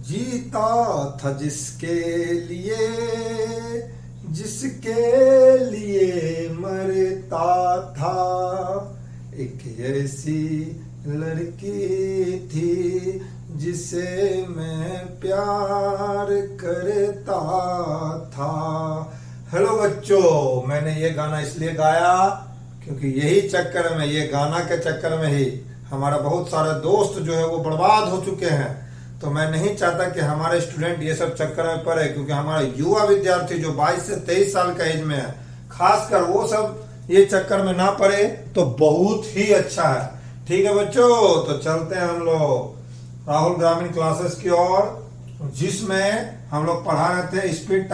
जीता था जिसके लिए मरता था। एक ऐसी लड़की थी जिसे मैं प्यार करता था। हेलो बच्चों, मैंने ये गाना इसलिए गाया क्योंकि यही चक्कर में, ये गाना के चक्कर में ही हमारा बहुत सारे दोस्त जो है वो बर्बाद हो चुके हैं। तो मैं नहीं चाहता कि हमारे स्टूडेंट ये सब चक्कर में पड़े, क्योंकि हमारे युवा विद्यार्थी जो 22 से 23 साल का एज में है, खासकर वो सब ये चक्कर में ना पड़े तो बहुत ही अच्छा है। ठीक है बच्चों, तो चलते हैं हम लोग राहुल ग्रामीण क्लासेस की ओर, जिसमें हम लोग पढ़ा रहे थे स्पीड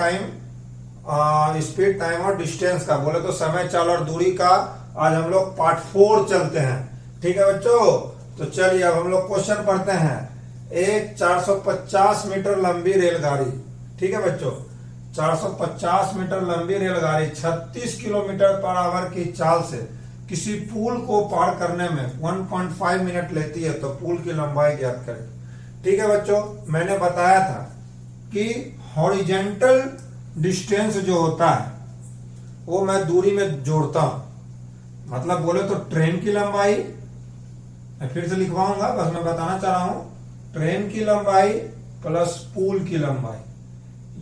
टाइम और डिस्टेंस का, बोले तो समय, चाल और दूरी का। आज हम लोग पार्ट 4 चलते हैं। ठीक है बच्चों, तो चलिए अब हम लोग क्वेश्चन पढ़ते हैं। एक 450 मीटर लंबी रेलगाड़ी, ठीक है बच्चों, 450 मीटर लंबी रेलगाड़ी 36 किलोमीटर पर आवर की चाल से किसी पुल को पार करने में 1.5 मिनट लेती है, तो पुल की लंबाई ज्ञात करें। ठीक है बच्चों, मैंने बताया था कि हॉरिजेंटल डिस्टेंस जो होता है वो मैं दूरी में जोड़ता हूं। मतलब बोले तो ट्रेन की लंबाई, मैं फिर से लिखवाऊंगा, बस मैं बताना चाह रहा हूं, ट्रेन की लंबाई प्लस पुल की लंबाई,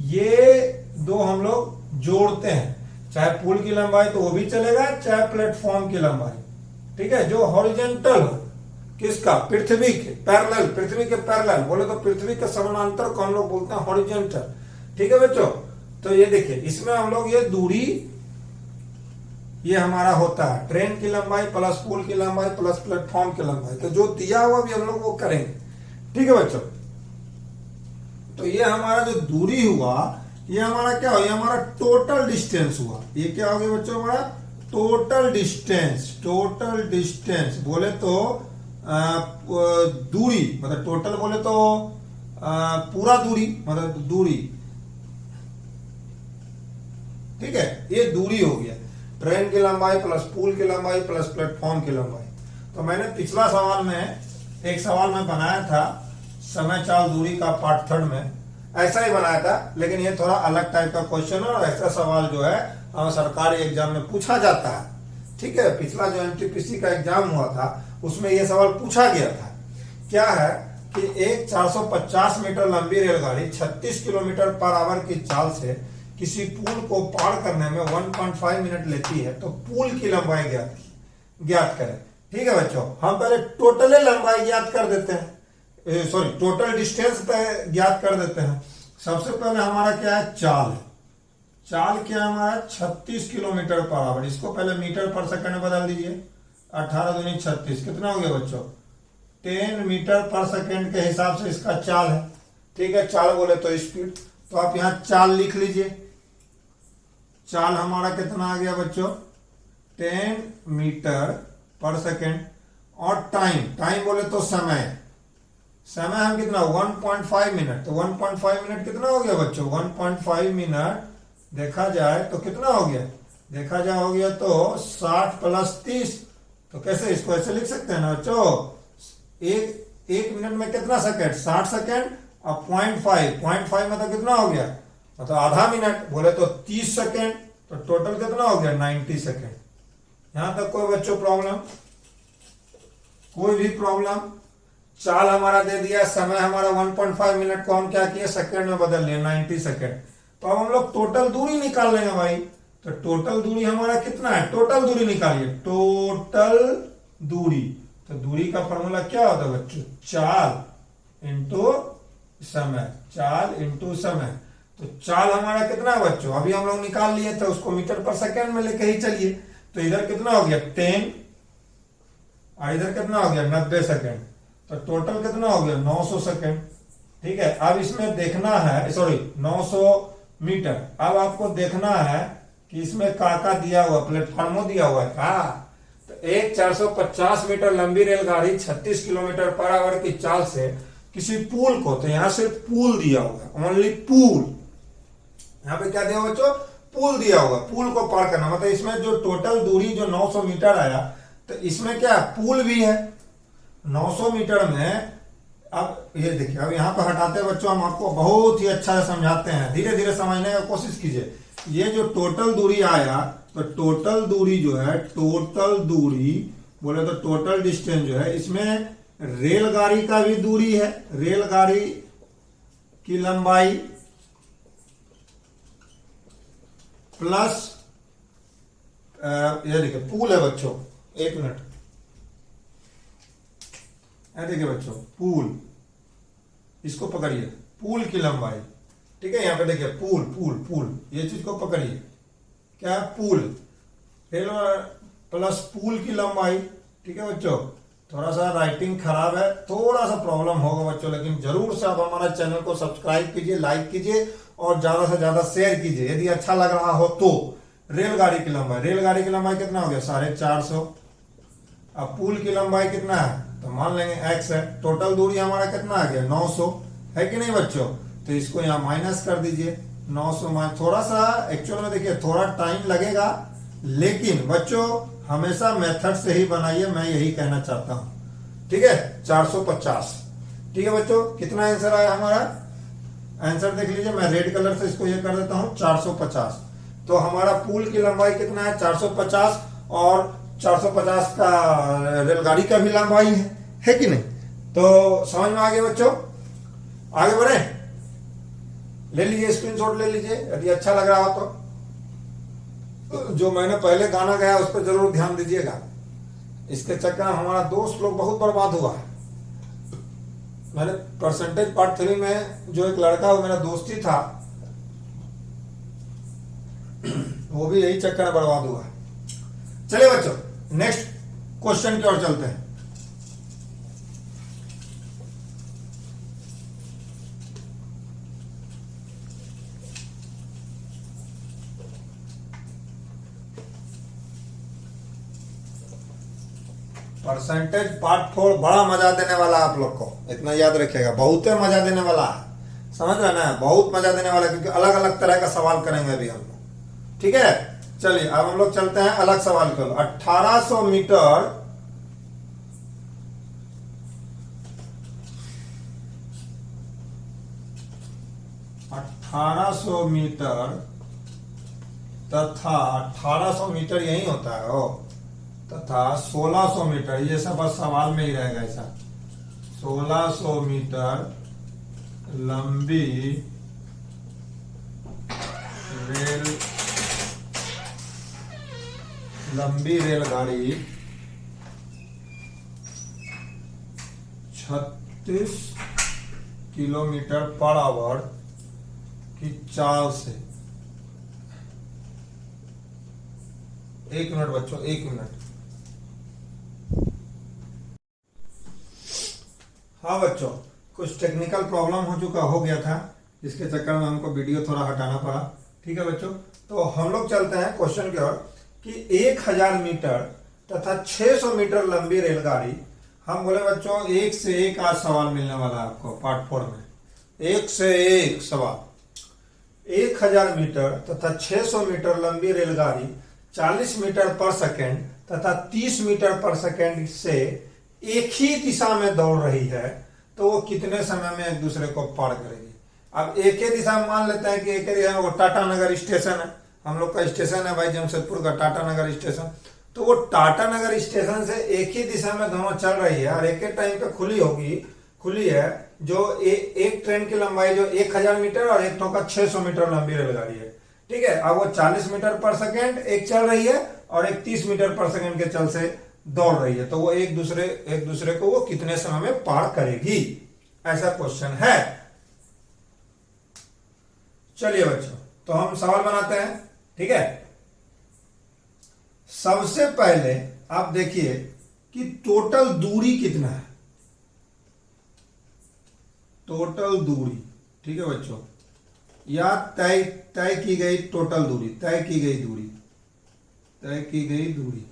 ये दो हम लोग जोड़ते हैं। चाहे पुल की लंबाई तो वो भी चलेगा, चाहे प्लेटफॉर्म की लंबाई, ठीक है, जो हॉरिजेंटल हो, किसका, पृथ्वी के पैरेलल, पृथ्वी के पैरेलल, बोले तो पृथ्वी के समानांतर को हम लोग बोलते हैं हॉरिजेंटल। ठीक है बच्चों, तो ये देखिए, इसमें हम लोग ये दूरी, ये हमारा होता है ट्रेन की लंबाई प्लस पुल की लंबाई प्लस प्लेटफॉर्म की लंबाई। तो जो दिया हुआ भी हम लोग वो करेंगे। ठीक है बच्चों, तो ये हमारा जो दूरी हुआ, ये हमारा क्या हुआ, ये हमारा टोटल डिस्टेंस हुआ। ये क्या हो गया बच्चों, हमारा टोटल डिस्टेंस। टोटल डिस्टेंस बोले तो दूरी, मतलब टोटल बोले तो पूरा दूरी, मतलब दूरी। ठीक है, ये दूरी हो गया, ट्रेन की लंबाई प्लस पुल की लंबाई प्लस प्लेटफॉर्म की लंबाई। तो मैंने पिछला सवाल में एक सवाल मैं बनाया था समय, चाल, दूरी का पार्ट 3 में, ऐसा ही बनाया था, लेकिन ये थोड़ा अलग टाइप का क्वेश्चन है और ऐसा सवाल जो है सरकारी एग्जाम में पूछा जाता है। ठीक है, पिछला जो एनटीपीसी का एग्जाम हुआ था उसमें ये सवाल पूछा गया था। क्या है कि एक 450 मीटर लंबी रेलगाड़ी 36 किलोमीटर पर आवर की चाल से किसी पुल को पार करने में 1.5 मिनट लेती है, तो पुल की लंबाई ज्ञात करें। ठीक है बच्चों, हम पहले टोटल लंबाई ज्ञात कर देते हैं, सॉरी टोटल डिस्टेंस ज्ञात कर देते हैं। सबसे पहले हमारा क्या है, चाल है। चाल क्या है हमारा, 36 किलोमीटर पर आवर। इसको पहले मीटर पर सेकंड में बदल दीजिए, 18 दूनी 36, कितना हो गया बच्चों, 10 मीटर पर सेकंड के हिसाब से इसका चाल है। ठीक है, चाल बोले तो स्पीड, तो आप यहां चाल लिख लीजिए। चाल हमारा कितना आ गया बच्चों, 10 मीटर पर सेकेंड। और टाइम बोले तो समय हम कितना, 1.5 मिनट। तो 1.5 मिनट कितना हो गया बच्चों, 1.5 मिनट देखा जाए तो कितना हो गया, देखा जाए हो गया तो 60 प्लस 30। तो कैसे, इसको ऐसे लिख सकते हैं ना बच्चों, एक मिनट में कितना सेकेंड, 60 सेकेंड। अब 0.5 में तो कितना हो गया, मतलब आधा मिनट, बोले तो 30 सेकेंड। तो टोटल कितना हो गया, 90 सेकेंड। यहां तक कोई बच्चों प्रॉब्लम, कोई भी प्रॉब्लम। चाल हमारा दे दिया, समय हमारा 1.5 मिनट को हम क्या किए, सेकेंड में बदल लिए, 90 सेकेंड। तो अब हम लोग टोटल दूरी निकाल लेंगे भाई। तो टोटल दूरी हमारा कितना है, टोटल दूरी निकालिए, टोटल दूरी। तो दूरी का फॉर्मूला क्या होता है बच्चों, चाल इंटू समय, चाल इंटू समय। तो चाल हमारा कितना है बच्चों, अभी हम लोग निकाल लिए थे, उसको मीटर पर सेकेंड में लेके ही चलिए। तो इधर कितना हो गया 10 और इधर कितना हो गया 90 सेकेंड। तो टोटल कितना हो गया 900 सेकेंड। ठीक है, अब इसमें देखना है, सॉरी 900 मीटर। अब आपको देखना है कि इसमें का दिया हुआ, प्लेटफॉर्मो दिया हुआ है का। तो एक 450 मीटर लंबी रेलगाड़ी 36 किलोमीटर पर आवर की चाल से किसी पुल को, तो यहां सिर्फ पुल दिया हुआ है, ओनली पुल। यहां पे क्या दिया हुआ बच्चों, पुल दिया हुआ, पुल को पार करना। मतलब इसमें जो टोटल दूरी जो 900 मीटर आया, तो इसमें क्या पुल भी है। 900 मीटर में अब ये देखिए, अब यहाँ पर हटाते हैं बच्चों, हम आपको बहुत ही अच्छा से समझाते हैं, धीरे धीरे समझने की कोशिश कीजिए। ये जो टोटल दूरी आया, तो टोटल दूरी जो है, टोटल दूरी बोले तो टोटल डिस्टेंस जो है, इसमें रेलगाड़ी का भी दूरी है, रेलगाड़ी की लंबाई प्लस ये देखिए पूल है बच्चों, एक मिनट, ये देखिए बच्चों पूल, इसको पकड़िए, पूल की लंबाई, ठीक है, यहाँ पे देखिए पूल पूल पूल, ये चीज को पकड़िए, क्या है पूल, रेल प्लस पूल की लंबाई, ठीक है बच्चों। थोड़ा सा राइटिंग खराब है, थोड़ा सा प्रॉब्लम होगा बच्चों, लेकिन जरूर से आप हमारा चैनल को सब्सक्राइब कीजिए, लाइक कीजिए और ज्यादा से ज्यादा शेयर कीजिए यदि अच्छा लग रहा हो तो। रेलगाड़ी की लंबाई, रेलगाड़ी की लंबाई कितना हो गया, 450। अब पुल की लंबाई कितना है, तो मान लेंगे x है। टोटल दूरी हमारा कितना आ गया, 900 है कि नहीं बच्चों, तो इसको यहाँ माइनस कर दीजिए, 900 थोड़ा सा एक्चुअल में देखिए थोड़ा टाइम लगेगा, लेकिन बच्चों हमेशा मेथड से ही बनाइए, मैं यही कहना चाहता हूं, ठीक है। 450, ठीक है बच्चों। कितना आंसर आया हमारा, आंसर देख लीजिए, मैं रेड कलर से इसको ये कर देता हूं, 450। तो हमारा पुल की लंबाई कितना है, 450, और 450 का रेलगाड़ी का भी लंबाई है कि नहीं। तो समझ में आ गया बच्चों, आगे बढ़े, ले लीजिए स्क्रीनशॉट ले लीजिए यदि अच्छा लग रहा हो तो। जो मैंने पहले गाना गाया उस पर जरूर ध्यान दीजिएगा, इसके चक्कर में हमारा दोस्त लोग बहुत बर्बाद हुआ है। मैंने परसेंटेज पार्ट 3 में जो एक लड़का वो मेरा दोस्त ही था, वो भी यही चक्कर में बर्बाद हुआ। चलिए बच्चों नेक्स्ट क्वेश्चन की ओर चलते हैं। परसेंटेज पार्ट 4 बड़ा मजा देने वाला है आप लोग को, इतना याद रखिएगा, बहुत ही मजा देने वाला है, समझ रहे ना, बहुत मजा देने वाला है, क्योंकि अलग अलग तरह का सवाल करेंगे अभी हम लोग, ठीक है। चलिए अब हम लोग चलते हैं अलग सवाल को। 1800 मीटर 1800 मीटर तथा 1800 मीटर यही होता है हो, तथा 1600 मीटर, ये सब बस सवाल में ही रहेगा ऐसा। 1600 मीटर लंबी रेलगाड़ी 36 किलोमीटर पर आवर की चाल से, एक मिनट बच्चों, एक मिनट, हाँ बच्चों कुछ टेक्निकल प्रॉब्लम हो गया था, जिसके चक्कर में हमको वीडियो थोड़ा हटाना पड़ा, ठीक है बच्चों। तो हम लोग चलते हैं क्वेश्चन की ओर कि 1000 मीटर तथा 600 मीटर लंबी रेलगाड़ी, हम बोले बच्चों एक से एक आज सवाल मिलने वाला है आपको पार्ट 4 में, एक से एक सवाल। 1000 मीटर तथा 600 मीटर लंबी रेलगाड़ी 40 मीटर पर सेकेंड तथा 30 मीटर पर सेकेंड से एक ही दिशा में दौड़ रही है, तो वो कितने समय में एक दूसरे को पार करेगी। अब एक ही दिशा में मान लेते हैं कि एक ही दिशा में, वो टाटा नगर स्टेशन है, हम लोग का स्टेशन है भाई जमशेदपुर का टाटा नगर स्टेशन, तो वो टाटा नगर स्टेशन से एक ही दिशा में दोनों चल रही है और एक ही टाइम पे खुली है, जो एक ट्रेन की लंबाई जो 1000 मीटर और एक का 600 मीटर लंबी रेलगाड़ी है, ठीक है। अब वो 40 मीटर पर सेकेंड एक चल रही है और एक 30 मीटर पर सेकेंड के चल से दौड़ रही है, तो वो एक दूसरे को वो कितने समय में पार करेगी, ऐसा क्वेश्चन है। चलिए बच्चों तो हम सवाल बनाते हैं, ठीक है। सबसे पहले आप देखिए कि टोटल दूरी कितना है, टोटल दूरी, ठीक है बच्चों, या तय की गई टोटल दूरी, तय की गई दूरी,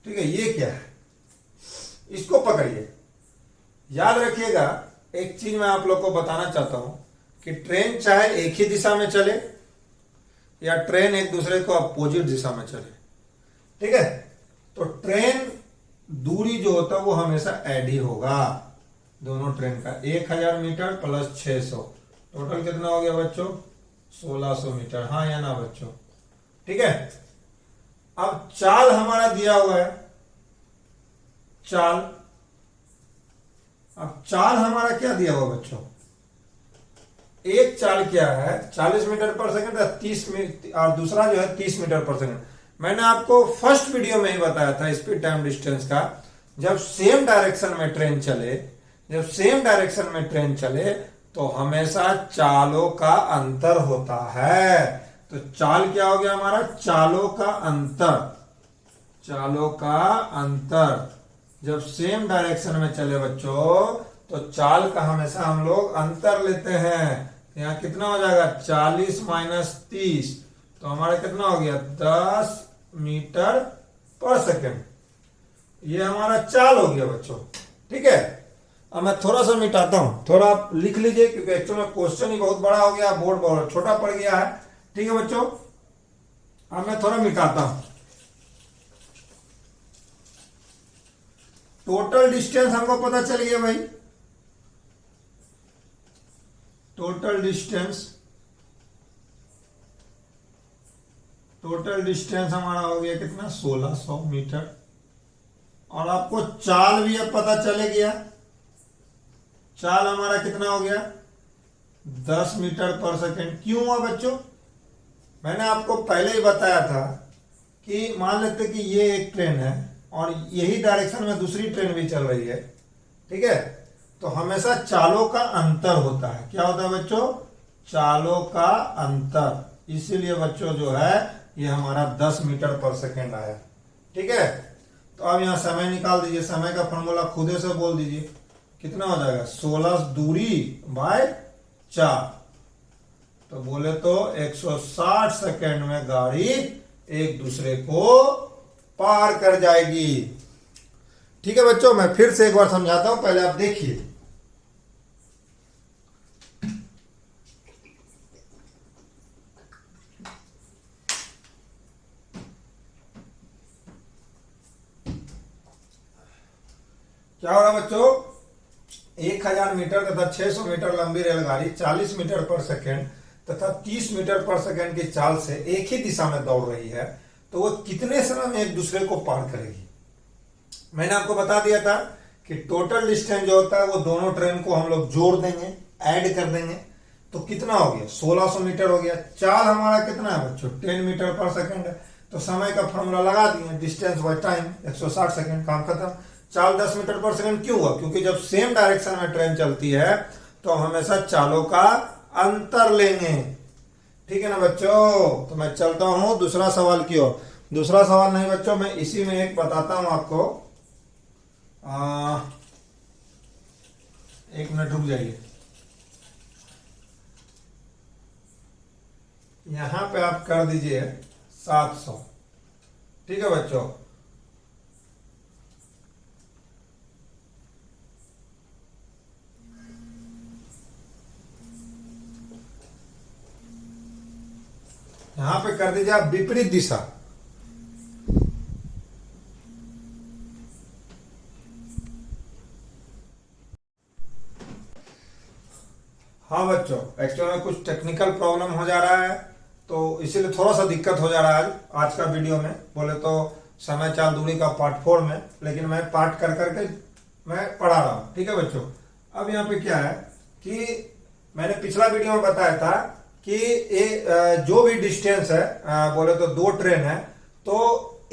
ठीक है। ये क्या है, इसको पकड़िए, याद रखिएगा। एक चीज मैं आप लोग को बताना चाहता हूं कि ट्रेन चाहे एक ही दिशा में चले या ट्रेन एक दूसरे को अपोजिट दिशा में चले, ठीक है, तो ट्रेन दूरी जो होता है वो हमेशा ऐड ही होगा, दोनों ट्रेन का 1000 मीटर प्लस 600, टोटल कितना हो गया बच्चों? 1600 मीटर। हाँ या ना बच्चों? ठीक है। अब चाल हमारा दिया हुआ है, चाल। अब चाल हमारा क्या दिया हुआ बच्चों? एक चाल क्या है? 40 मीटर पर सेकंड, 30 मिनट, और दूसरा जो है 30 मीटर पर सेकंड। मैंने आपको फर्स्ट वीडियो में ही बताया था स्पीड टाइम डिस्टेंस का, जब सेम डायरेक्शन में ट्रेन चले, जब सेम डायरेक्शन में ट्रेन चले तो हमेशा चालों का अंतर होता है। तो चाल क्या हो गया हमारा? चालों का अंतर, चालों का अंतर। जब सेम डायरेक्शन में चले बच्चों तो चाल का हमेशा हम लोग अंतर लेते हैं। यहाँ कितना हो जाएगा? 40 माइनस 30, तो हमारा कितना हो गया? 10 मीटर पर सेकंड। ये हमारा चाल हो गया बच्चों। ठीक है। अब मैं थोड़ा सा मिटाता हूं, थोड़ा आप लिख लीजिए क्योंकि एक्चुअली में क्वेश्चन ही बहुत बड़ा हो गया, बोर्ड बहुत छोटा पड़ गया है। ठीक है बच्चों। अब मैं थोड़ा मिटाता हूं। टोटल डिस्टेंस हमको पता चल गया भाई, टोटल डिस्टेंस, टोटल डिस्टेंस हमारा हो गया कितना? 1600 मीटर। और आपको चाल भी अब पता चले गया, चाल हमारा कितना हो गया? 10 मीटर पर सेकंड। क्यों हुआ बच्चों? मैंने आपको पहले ही बताया था कि मान लेते कि ये एक ट्रेन है और यही डायरेक्शन में दूसरी ट्रेन भी चल रही है। ठीक है। तो हमेशा चालों का अंतर होता है। क्या होता है बच्चों? चालों का अंतर। इसीलिए बच्चों जो है ये हमारा 10 मीटर पर सेकंड आया। ठीक है। तो अब यहां समय निकाल दीजिए, समय का फॉर्मूला खुदे से बोल दीजिए, कितना हो जाएगा? 16 दूरी बाय 4, तो बोले तो 160 सेकंड में गाड़ी एक दूसरे को पार कर जाएगी। ठीक है बच्चों, मैं फिर से एक बार समझाता हूं, पहले आप देखिए। क्या हो रहा बच्चों? 1000 मीटर तथा 600 मीटर लंबी रेलगाड़ी 40 मीटर पर सेकंड तथा 30 मीटर पर सेकंड की चाल से एक ही दिशा में दौड़ रही है, तो वो कितने समय में एक दूसरे को पार करेगी? मैंने आपको बता दिया था कि टोटल डिस्टेंस जो होता है वो दोनों ट्रेन को हम लोग जोड़ देंगे, ऐड कर देंगे, तो कितना हो गया? 1600 मीटर हो गया। चाल हमारा कितना है बच्चों? 10 मीटर पर सेकंड है। तो समय का फॉर्मूला लगा दिए, डिस्टेंस बाय टाइम 160 सेकंड, काम खत्म। चाल 10 मीटर पर सेकंड क्यों हुआ? क्योंकि जब सेम डायरेक्शन में ट्रेन चलती है तो हमेशा चालों का अंतर लेंगे। ठीक है ना बच्चों? तो मैं चलता हूं दूसरा सवाल की ओर। दूसरा सवाल नहीं बच्चों, मैं इसी में एक बताता हूं आपको। एक मिनट रुक जाइए। यहां पे आप कर दीजिए 700। ठीक है बच्चों? यहां पे कर दीजिए आप विपरीत दिशा। हाँ बच्चों, एक्चुअली में कुछ टेक्निकल प्रॉब्लम हो जा रहा है तो इसीलिए थोड़ा सा दिक्कत हो जा रहा है आज का वीडियो में। बोले तो समय चाल दूरी का पार्ट 4 में, लेकिन मैं पार्ट कर करके मैं पढ़ा रहा हूँ। ठीक है बच्चों? अब यहाँ पे क्या है कि मैंने पिछला वीडियो में बताया था कि जो भी डिस्टेंस है, बोले तो दो ट्रेन है तो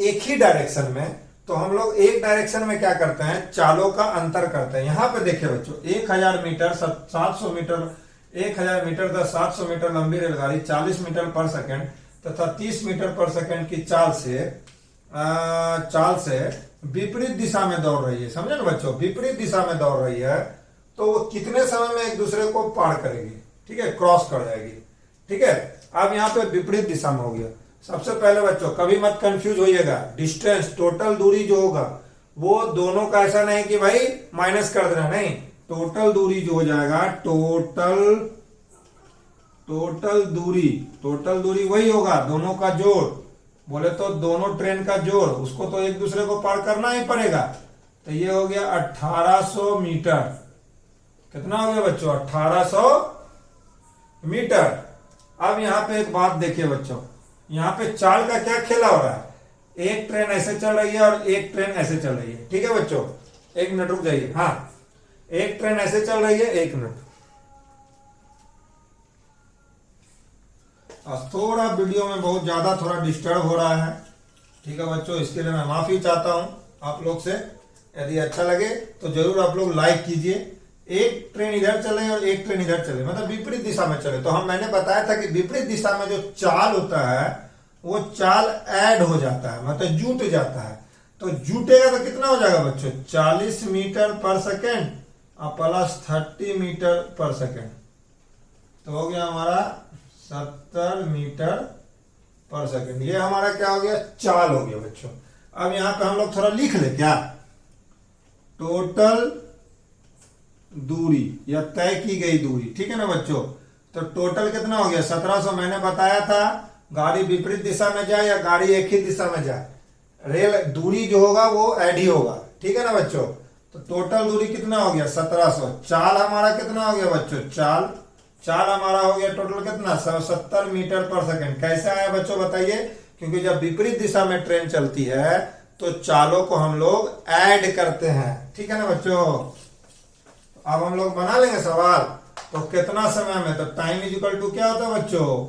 एक ही डायरेक्शन में, तो हम लोग एक डायरेक्शन में क्या करते हैं? चालों का अंतर करते हैं। यहाँ पे देखिए बच्चों, 1000 मीटर 700 मीटर 1000 मीटर तथा 700 मीटर लंबी रेलगाड़ी 40 मीटर पर सेकंड तथा 30 मीटर पर सेकंड की चाल से विपरीत दिशा में दौड़ रही है। समझे ना बच्चों? विपरीत दिशा में दौड़ रही है तो वो कितने समय में एक दूसरे को पार करेगी? ठीक है, क्रॉस कर जाएगी। ठीक है। अब यहाँ पे विपरीत दिशा में हो गया। सबसे पहले बच्चों कभी मत कंफ्यूज होइएगा, डिस्टेंस टोटल दूरी जो होगा वो दोनों का ऐसा नहीं कि भाई माइनस कर देना, नहीं, टोटल दूरी जो हो जाएगा, टोटल दूरी वही होगा, दोनों का जोड़। बोले तो दोनों ट्रेन का जोड़, उसको तो एक दूसरे को पार करना ही पड़ेगा। तो ये हो गया 1800 मीटर। कितना हो गया बच्चों? 1800 मीटर। अब यहाँ पे एक बात देखिए बच्चों, यहाँ पे चाल का क्या खेला हो रहा है? एक ट्रेन ऐसे चल रही है और एक ट्रेन ऐसे चल रही है। ठीक है बच्चों, एक मिनट रुक जाइए। हाँ, एक ट्रेन ऐसे चल रही है, एक मिनट। आज थोड़ा वीडियो में बहुत ज्यादा थोड़ा डिस्टर्ब हो रहा है। ठीक है बच्चों, इसके लिए मैं माफी चाहता हूं आप लोग से। यदि अच्छा लगे तो जरूर आप लोग लाइक कीजिए। एक ट्रेन इधर चले और एक ट्रेन इधर चले, मतलब विपरीत दिशा में चले, तो मैंने बताया था कि विपरीत दिशा में जो चाल होता है वो चाल ऐड हो जाता है, मतलब जुट जाता है। तो जुटेगा तो कितना हो जाएगा बच्चों? 40 मीटर पर सेकेंड और प्लस 30 मीटर पर सेकेंड, तो हो गया हमारा 70 मीटर पर सेकेंड। ये हमारा क्या हो गया? चाल हो गया बच्चों। अब यहां पे हम लोग थोड़ा लिख ले क्या, टोटल दूरी या तय की गई दूरी। ठीक है ना बच्चों, तो टोटल कितना हो गया? 1700। मैंने बताया था गाड़ी विपरीत दिशा में जाए या गाड़ी एक ही दिशा में जाए, रेल दूरी जो होगा वो ऐड ही होगा। ठीक है ना बच्चों, तो टोटल दूरी कितना हो गया? 1700। चाल हमारा कितना हो गया बच्चों? चाल हमारा हो गया टोटल कितना? 70 मीटर पर सेकेंड। कैसे आया बच्चों बताइए? क्योंकि जब विपरीत दिशा में ट्रेन चलती है तो चालों को हम लोग ऐड करते हैं। ठीक है ना बच्चों, अब हम लोग बना लेंगे सवाल। तो कितना समय में, तो टाइम इज इक्वल टू क्या होता है बच्चों?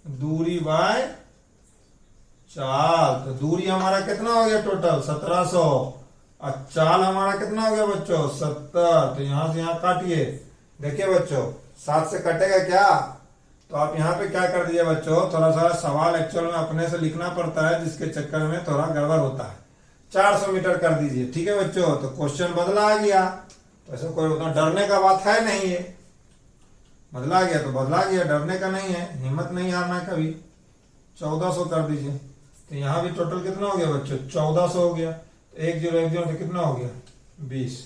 दूरी बाय चाल। तो दूरी हमारा कितना हो गया टोटल? 1700। और चाल हमारा कितना हो गया बच्चों? 70। तो यहां से यहां काटिए। देखिए बच्चों, 7 से कटेगा क्या? तो आप यहाँ पे क्या कर दीजिए बच्चों, थोड़ा सा सवाल एक्चुअल में अपने से लिखना पड़ता है, जिसके चक्कर में थोड़ा गड़बड़ होता है। 400 मीटर कर दीजिए। ठीक है बच्चों, तो क्वेश्चन बदला आ गया। तो ऐसा कोई उतना डरने का बात है नहीं है, बदला गया तो बदला गया, डरने का नहीं है, हिम्मत नहीं हारना कभी। 1400 कर दीजिए। तो यहाँ भी टोटल कितना हो गया बच्चों? 1400 हो गया। 1010 तो कितना हो गया? 20।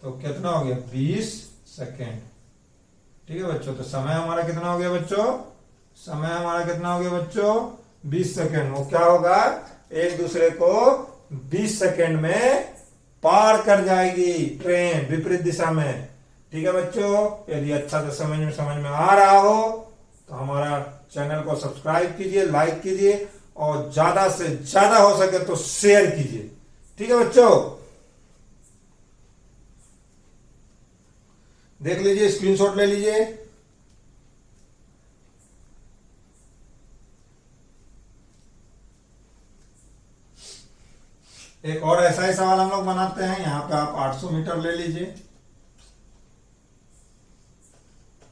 तो कितना हो गया? 20 सेकेंड। ठीक है बच्चों, तो समय हमारा कितना हो गया बच्चों? समय हमारा कितना हो गया बच्चों? 20 सेकेंड। वो क्या होगा? एक दूसरे को 20 सेकेंड में पार कर जाएगी ट्रेन विपरीत दिशा में। ठीक है बच्चों, यदि अच्छा से समझ में आ रहा हो तो हमारा चैनल को सब्सक्राइब कीजिए, लाइक कीजिए और ज्यादा से ज्यादा हो सके तो शेयर कीजिए। ठीक है बच्चों, देख लीजिए, स्क्रीनशॉट ले लीजिए। एक और ऐसा ही सवाल हम लोग बनाते हैं। यहां पे आप 800 मीटर ले लीजिए,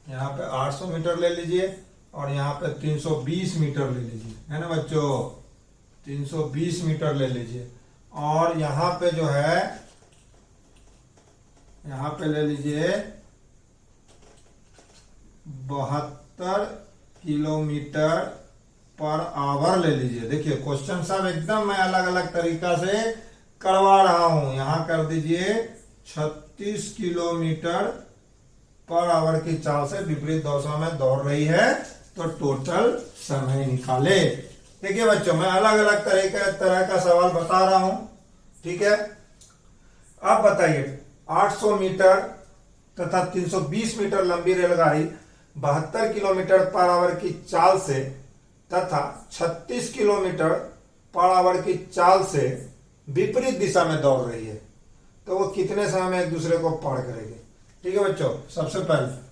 यहां पे 800 मीटर ले लीजिए और यहां पे 320 मीटर ले लीजिए, है ना बच्चों? 320 मीटर ले लीजिए। और यहां पे जो है, यहां पे ले लीजिए 72 किलोमीटर पर आवर ले लीजिए। देखिए क्वेश्चन सब एकदम मैं अलग अलग तरीका से करवा रहा हूं। यहां कर दीजिए 36 किलोमीटर पर आवर की चाल से विपरीत दिशा में दौड़ रही है, तो टोटल समय निकाले। देखिए बच्चों, मैं अलग अलग तरह का सवाल बता रहा हूं। ठीक है, अब बताइए 800 मीटर तथा 320 मीटर लंबी रेलगाड़ी 72 किलोमीटर पर आवर की चाल से तथा 36 किलोमीटर पर आवर की चाल से विपरीत दिशा में दौड़ रही है, तो वो कितने समय में एक दूसरे को पार करेगी? ठीक है बच्चों, सबसे पहले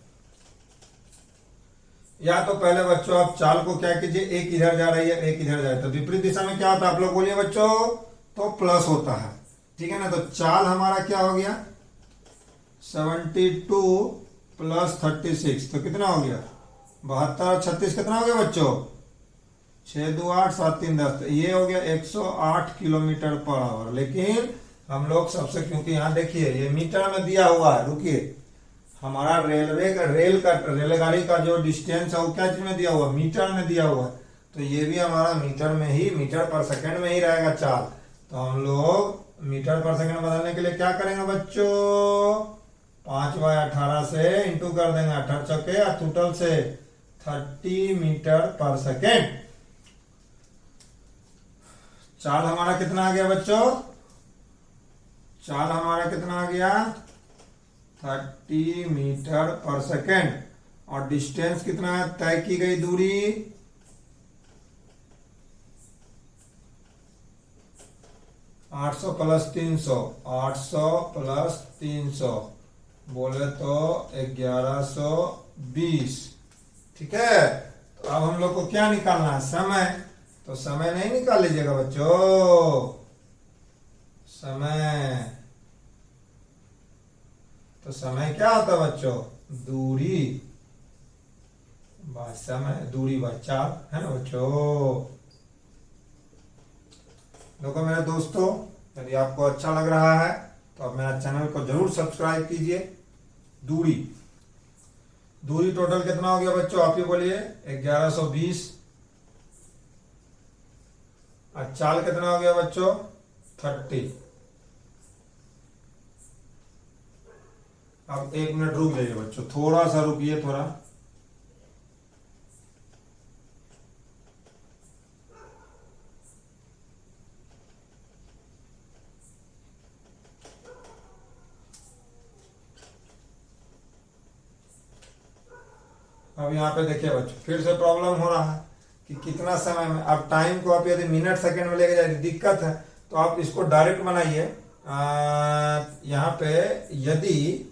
या तो पहले बच्चों आप चाल को क्या कीजिए, एक इधर जा रही है एक इधर जा रही है, तो विपरीत दिशा में क्या होता है आप लोग बोलिए बच्चों? तो प्लस होता है। ठीक है ना, तो चाल हमारा क्या हो गया? 72 प्लस 36, तो कितना हो गया? 72 और 36 कितना हो गया बच्चों? 6 2 8 7 3 10, तो ये हो गया 108 किलोमीटर पर आवर। लेकिन हम लोग सबसे, क्योंकि यहाँ देखिए ये मीटर में दिया हुआ है, रुकिए, हमारा रेलगाड़ी का जो डिस्टेंस है वो क्या चीज में दिया हुआ? मीटर में दिया हुआ है, तो ये भी हमारा मीटर पर सेकंड में ही रहेगा चाल। तो हम लोग मीटर पर सेकंड बदलने के लिए क्या करेंगे बच्चों? 5/18 से इंटू कर देंगे, 18 चौके या टोटल से 30 मीटर पर सेकेंड। चाल हमारा कितना आ गया बच्चों? चाल हमारा कितना आ गया 30 मीटर पर सेकेंड, और डिस्टेंस कितना है, तय की गई दूरी 800 प्लस 300, 800 प्लस 300 बोले तो 1120। ठीक है, तो अब हम लोग को क्या निकालना है, समय। तो समय नहीं निकाल लीजिएगा बच्चों, समय। तो समय क्या होता है बच्चों, दूरी बाय समय, दूरी बाय चाल, है ना बच्चों। देखो मेरे दोस्तों, यदि आपको अच्छा लग रहा है तो आप मेरा चैनल को जरूर सब्सक्राइब कीजिए। दूरी टोटल कितना हो गया बच्चों, आप ही बोलिए 1120। और चाल कितना हो गया बच्चों 30। अब 1 मिनट रुक जाइए बच्चों, थोड़ा सा रुकिए थोड़ा। अब यहाँ पे देखिए बच्चों, फिर से प्रॉब्लम हो रहा है कि कितना समय में। अब टाइम को आप यदि मिनट सेकंड में लेके जाए दिक्कत है, तो आप इसको डायरेक्ट बनाइए। यहाँ पे यदि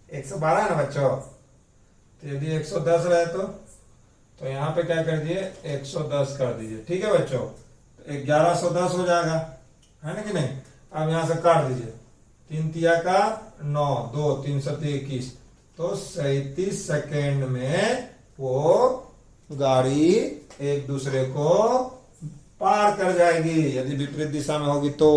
112 है ना बच्चों, तो यदि 110 रहे तो यहाँ पे क्या कर दिए 110 कर दीजिए। ठीक है बच्चों, तो 1110 हो जाएगा, है ना कि नहीं। अब यहाँ से काट दीजिए, 3 तिया का 9, 2 3 7 21, तो 37 सेकेंड में वो गाड़ी एक दूसरे को पार कर जाएगी, यदि विपरीत दिशा में होगी तो।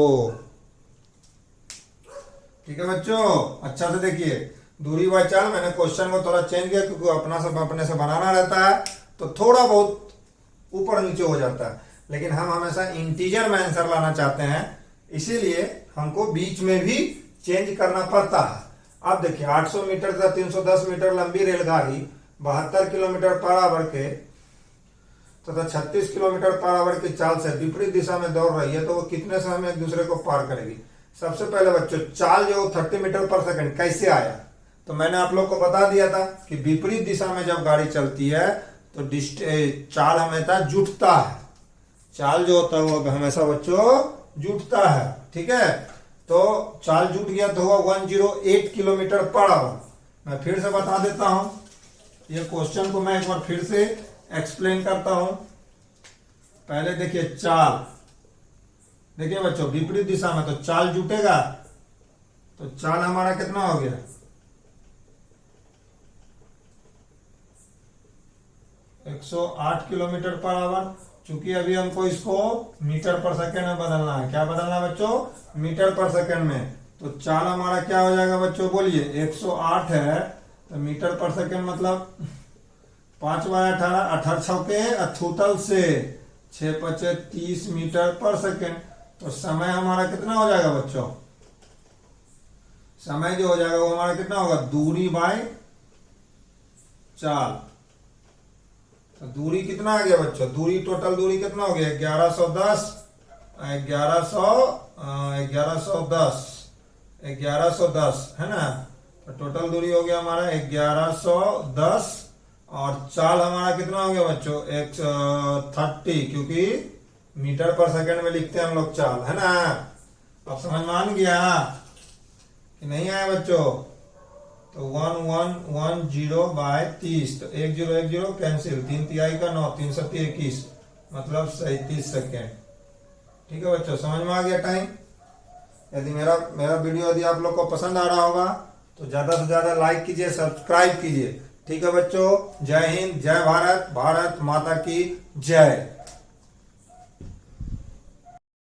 ठीक है बच्चों, अच्छा से देखिए, दूरी बाय चाल। मैंने क्वेश्चन को थोड़ा चेंज किया क्योंकि अपने से बनाना रहता है तो थोड़ा बहुत ऊपर नीचे हो जाता है, लेकिन हम हमेशा इंटीजर में आंसर लाना चाहते हैं, इसीलिए हमको बीच में भी चेंज करना पड़ता है। अब देखिए 800 मीटर तथा 310 मीटर लंबी रेलगाड़ी 72 किलोमीटर पर आवर के तथा 36 किलोमीटर पर आवर की चाल से विपरीत दिशा में दौड़ रही है, तो वो कितने समय में एक दूसरे को पार करेगी। सबसे पहले बच्चों, चाल जो 30 मीटर पर सेकंड कैसे आया, तो मैंने आप लोग को बता दिया था कि विपरीत दिशा में जब गाड़ी चलती है तो चाल हमेशा जुटता है। चाल जो होता है वो हमेशा बच्चों जुटता है। ठीक है, तो चाल जुट गया तो हुआ 108 किलोमीटर पर आवर। मैं फिर से बता देता हूं, ये क्वेश्चन को मैं एक बार फिर से एक्सप्लेन करता हूं। पहले देखिए चाल, देखिए बच्चों विपरीत दिशा में तो चाल जुटेगा, तो चाल हमारा कितना हो गया 108 किलोमीटर पर आवर। चूंकि अभी हमको इसको मीटर पर सेकंड में बदलना है। क्या बदलना है बच्चों, मीटर पर सेकंड में। तो चाल हमारा क्या हो जाएगा बच्चों, बोलिए 108 है तो मीटर पर सेकंड मतलब 5 बाय 18, 18 छक्के अथूतल से 6 पचे 30 मीटर पर सेकंड। तो समय हमारा कितना हो जाएगा बच्चों, समय जो हो जाएगा वो हमारा कितना होगा, दूरी बाय चाल। तो दूरी कितना आ गया बच्चों, दूरी टोटल दूरी कितना हो गया 1110, 1110 है ना। तो टोटल दूरी हो गया हमारा 1110, और चाल हमारा कितना हो गया बच्चों 130, क्योंकि मीटर पर सेकंड में लिखते हैं हम लोग चाल, है ना। अब समझ में आ गया कि नहीं आया बच्चों। तो 1110 बाय 30, तो 1010 कैंसिल, 3 तिहाई का 9, 3 7 21, मतलब 37 सेकेंड। ठीक है बच्चों, समझ में आ गया टाइम। यदि मेरा वीडियो यदि आप लोग को पसंद आ रहा होगा तो ज्यादा से ज्यादा लाइक कीजिए, सब्सक्राइब कीजिए। ठीक है बच्चों, जय हिंद, जय भारत, भारत माता की जय।